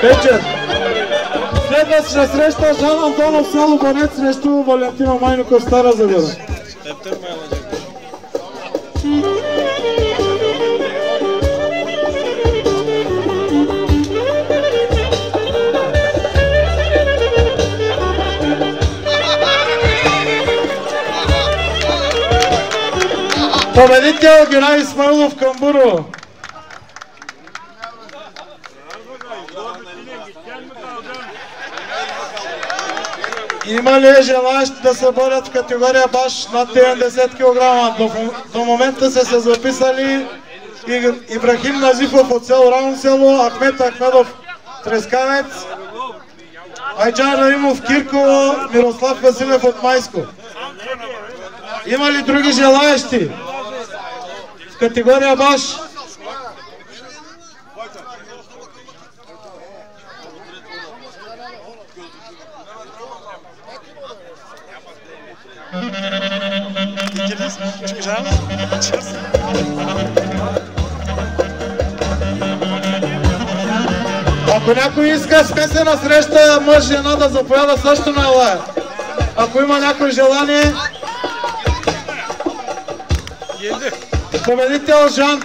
Вечер. Следваща среща Жан Антонов село Банец срещу Валентина Майнуков Стара Загора. Победител Геннадий Исмаилов Камбуро. Има ли желаящи да се борят в категория баш над 90 кг? До момента са записали Ибрахим Назифов от село Равно село, Ахмет Ахмедов Трескавец, Айджан Раимов Кирково, Мирослав Василев от Майско. Има ли други желаящи в категория баш? Ако някой иска смесена среща мъж-жена да заповяда, също на елая. Ако има някой желание. Победител Жан.